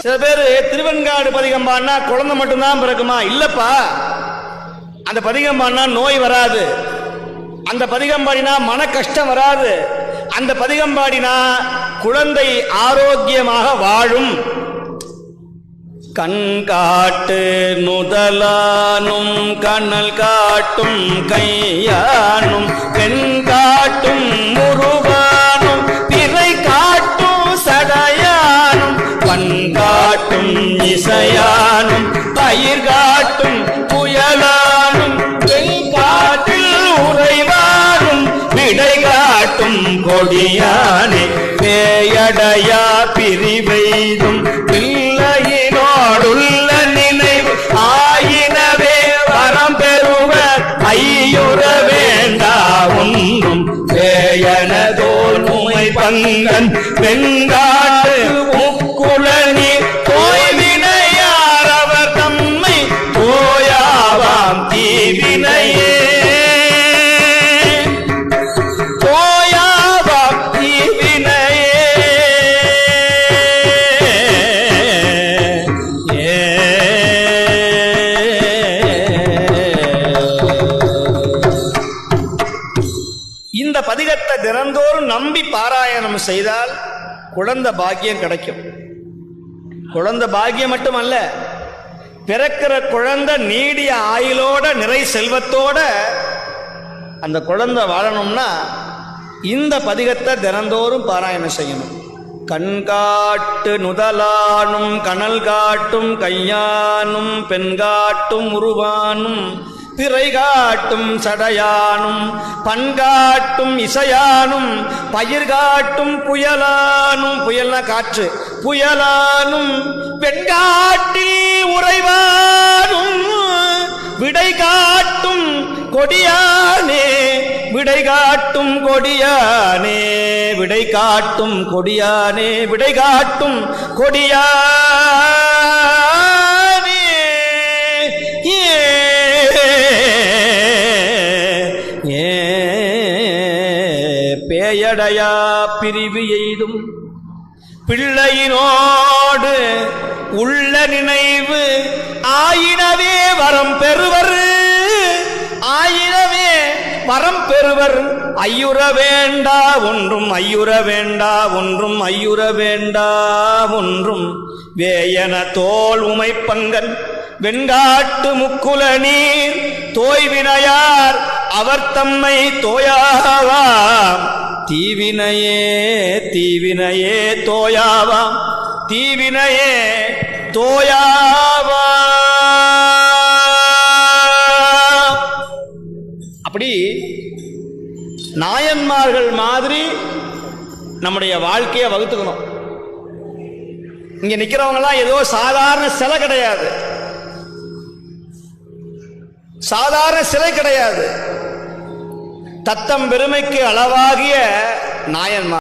சில பேர் திருவெண்காடு பதிகம் பாடினா குழந்தை மட்டும்தான் பிறக்குமா? இல்லப்பா, அந்த பதிகம் பாடினா நோய் வராது, அந்த பதிகம் பாடினா மன கஷ்டம் வராது, அந்த பதிகம் பாடினா குழந்தை ஆரோக்கியமாக வாழும். கண் காட்டு நுதலானும் கண்ணல் காட்டும் கையானும் பெண் காட்டும் முருகானும் பிறை காட்டும் சடையானும் பண் காட்டும் இசையானும் பயிர் காட்டும் புயலானும் பெண் காட்டில் உறைவானும் விடை காட்டும் கொடியானே பேயடையா பிரிவெய்தும் பிள்ளையினோடுள்ள நினைவு ஆயினவே வரம் பெறுவர் ஐயுற வேண்டா ஒன்றும் பேயனதோல் உமை பங்கன் வெங்காட்டு முக்குளனி தோய்வினையார் அவர் தம்மை தோயாவாம் தீவினையே இந்த பதிகத்தை தினந்தோறும் நம்பி பாராயணம் செய்தால் குழந்தை பாக்கியம் கிடைக்கும். குழந்தை பாக்கியம் மட்டுமல்ல, பிறக்கிற குழந்தை நீடிய ஆயுளோட நிறை செல்வத்தோட அந்த குழந்தை வாழணும்னா இந்த பதிகத்தை தினந்தோறும் பாராயணம் செய்யணும். கண் காட்டு நுதலானும் கனல் காட்டும் கையானும் பெண் காட்டும் உருவானும் பிறை காட்டும் சடையானும் பண்காட்டும் இசையானும் பயிர் காட்டும் புயலானும், புயல்னா காற்று, புயலானும் வெண்காட்டில் உறைவானும் விடை காட்டும் கொடியானே விடை காட்டும் கொடியானே விடை காட்டும் கொடியானே விடை காட்டும் கொடியானே. பேயடையா பிரிவு எய்தும் பிள்ளையினோடு உள்ள நினைவு ஆயினவே வரம் பெறுவர் ஆயினவே வரம் பெறுவர் ஐயுற வேண்டா ஒன்றும் ஐயுற வேண்டா ஒன்றும் ஐயுற வேண்டா ஒன்றும் வேயன தோல் உமை பங்கன் வெண்காட்டு முக்குல நீர் தோய்வினையார் அவர் தம்மை தோயாவாம் தீவினையே தீவினையே தோயாவாம் தீவினையே தோயாவாம். அப்படி நாயன்மார்கள் மாதிரி நம்முடைய வாழ்க்கையை வகுத்துக்கணும். இங்க நிக்கிறவங்கலாம் ஏதோ சாதாரண சிலை கிடையாது, சாதாரண சிலை கிடையாது, தத்தம் பெருமைக்கு அளவாகிய நாயன்மார்.